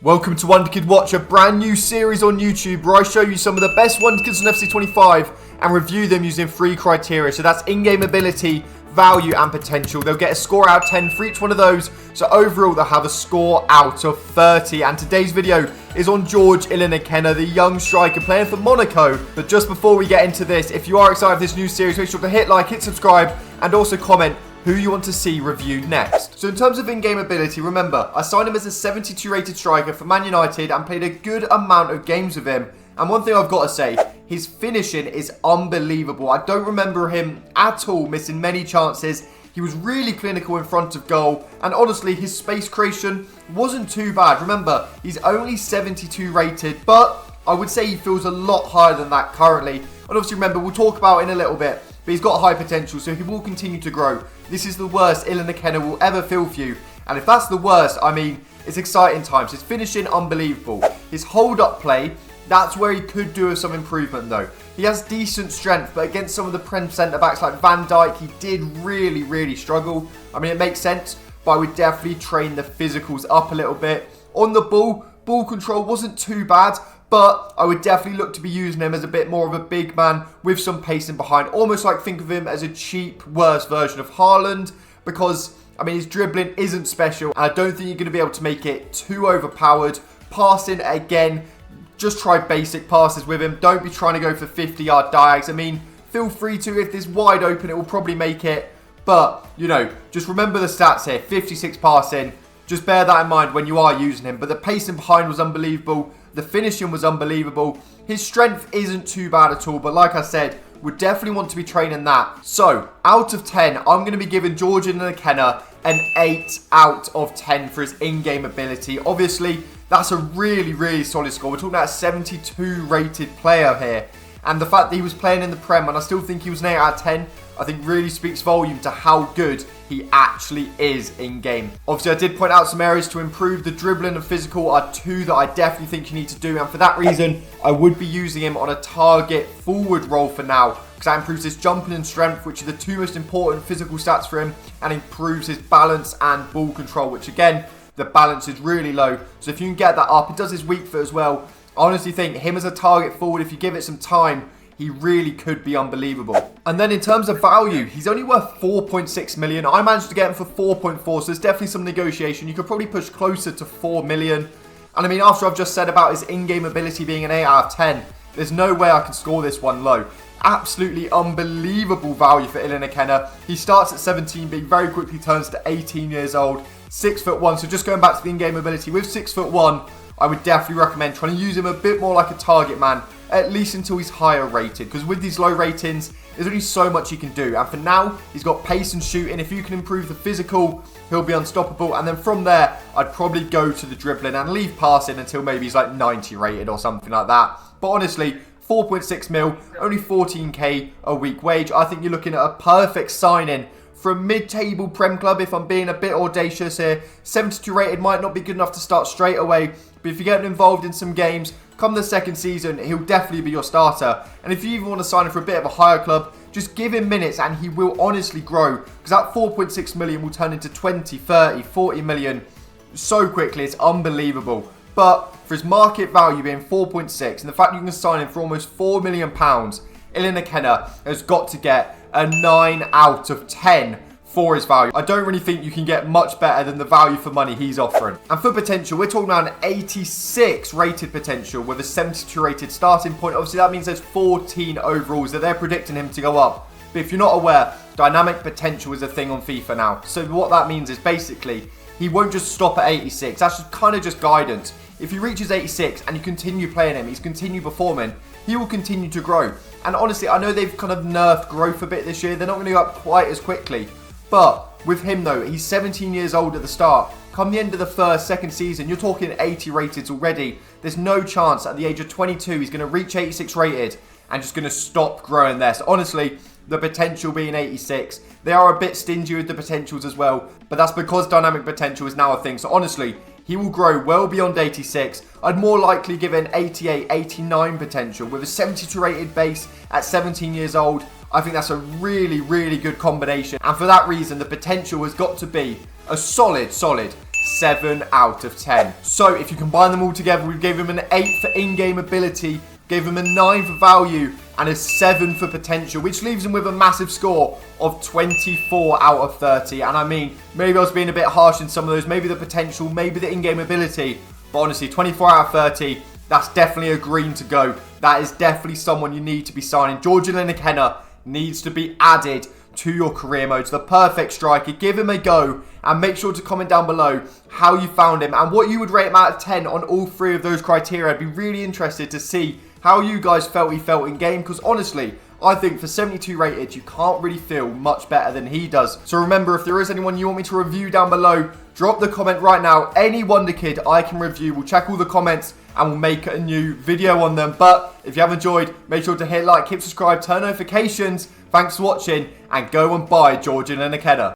Welcome to Wonderkid Watch, a brand new series on YouTube where I show you some of the best Wonderkids on FC25 and review them using 3 criteria. So that's in-game ability, value and potential. They'll get a score out of 10 for each one of those. So overall they'll have a score out of 30. And today's video is on George Ilenikhena, the young striker playing for Monaco. But just before we get into this, if you are excited for this new series, make sure to hit like, hit subscribe and also comment who you want to see reviewed next. So in terms of in-game ability, remember, I signed him as a 72 rated striker for Man United and played a good amount of games with him. And one thing I've got to say, his finishing is unbelievable. I don't remember him at all missing many chances. He was really clinical in front of goal. And honestly, his space creation wasn't too bad. Remember, he's only 72 rated, but I would say he feels a lot higher than that currently. And obviously remember, we'll talk about it in a little bit, but he's got high potential, so he will continue to grow. This is the worst Ilenikhena will ever feel for you. And if that's the worst, I mean, it's exciting times. His finishing, unbelievable. His hold-up play, that's where he could do with some improvement though. He has decent strength, but against some of the Prem centre-backs like Van Dijk, he did really struggle. I mean, it makes sense, but I would definitely train the physicals up a little bit. On the ball control wasn't too bad, but I would definitely look to be using him as a bit more of a big man with some pacing behind. Almost like think of him as a cheap, worse version of Haaland. Because, I mean, his dribbling isn't special. And I don't think you're going to be able to make it too overpowered. Passing, again, just try basic passes with him. Don't be trying to go for 50-yard diags. I mean, feel free to. If this wide open, it will probably make it. But, you know, just remember the stats here. 56 passing. Just bear that in mind when you are using him. But the pacing behind was unbelievable. The finishing was unbelievable. His strength isn't too bad at all. But like I said, would definitely want to be training that. So, out of 10, I'm going to be giving George Ilenikhena an 8 out of 10 for his in-game ability. Obviously, that's a really solid score. We're talking about a 72 rated player here. And the fact that he was playing in the Prem, and I still think he was an 8 out of 10, I think really speaks volume to how good he actually is in-game. Obviously, I did point out some areas to improve. The dribbling and physical are 2 that I definitely think you need to do. And for that reason, I would be using him on a target forward role for now, because that improves his jumping and strength, which are the 2 most important physical stats for him, and improves his balance and ball control, which again, the balance is really low. So if you can get that up, it does his weak foot as well. I honestly think him as a target forward, if you give it some time, he really could be unbelievable. And then in terms of value, he's only worth 4.6 million. I managed to get him for 4.4, so there's definitely some negotiation. You could probably push closer to 4 million. And I mean, after I've just said about his in-game ability being an 8 out of 10, there's no way I can score this one low. Absolutely unbelievable value for Ilenikhena. He starts at 17, but he very quickly turns to 18 years old. 6'1", so just going back to the in-game ability, with 6'1", I would definitely recommend trying to use him a bit more like a target man, at least until he's higher rated, because with these low ratings, there's only so much he can do. And for now, he's got pace and shooting. If you can improve the physical, he'll be unstoppable. And then from there, I'd probably go to the dribbling and leave passing until maybe he's like 90 rated or something like that. But honestly, 4.6 mil, only 14k a week wage. I think you're looking at a perfect signing for a mid-table Prem club, if I'm being a bit audacious here. 72 rated might not be good enough to start straight away, but if you get involved in some games, come the second season, he'll definitely be your starter. And if you even want to sign him for a bit of a higher club, just give him minutes and he will honestly grow. Because that 4.6 million will turn into 20, 30, 40 million so quickly. It's unbelievable. But for his market value being 4.6 and the fact you can sign him for almost £4 million, Ilenikhena has got to get a 9 out of 10 for his value. I don't really think you can get much better than the value for money he's offering. And for potential, we're talking about an 86 rated potential with a 72 rated starting point. Obviously, that means there's 14 overalls that they're predicting him to go up. But if you're not aware, dynamic potential is a thing on FIFA now. So what that means is basically, he won't just stop at 86. That's just kind of just guidance. If he reaches 86 and you continue playing him, he's continue performing, he will continue to grow. And honestly, I know they've kind of nerfed growth a bit this year. They're not going to go up quite as quickly. But with him though, he's 17 years old at the start. Come the end of the second season, you're talking 80 rated already. There's no chance at the age of 22 he's going to reach 86 rated and just going to stop growing there. So honestly, the potential being 86, they are a bit stingy with the potentials as well. But that's because dynamic potential is now a thing. So honestly, he will grow well beyond 86. I'd more likely give an 88, 89 potential with a 72 rated base at 17 years old. I think that's a really good combination. And for that reason, the potential has got to be a solid 7 out of 10. So if you combine them all together, we gave him an 8 for in-game ability, gave him a 9 for value, and a 7 for potential, which leaves him with a massive score of 24 out of 30. And I mean, maybe I was being a bit harsh in some of those, maybe the potential, maybe the in-game ability, but honestly, 24 out of 30, that's definitely a green to go. That is definitely someone you need to be signing. George Ilenikhena needs to be added to your career modes. The perfect striker. Give him a go, and make sure to comment down below how you found him and what you would rate him out of 10 on all 3 of those criteria. I'd be really interested to see how you guys felt he felt in game, because honestly, I think for 72 rated, you can't really feel much better than he does. So remember, if there is anyone you want me to review down below, drop the comment right now. Any Wonderkid I can review. We'll check all the comments and we'll make a new video on them. But if you have enjoyed, make sure to hit like, hit subscribe, turn notifications. Thanks for watching, and go and buy George Ilenikhena.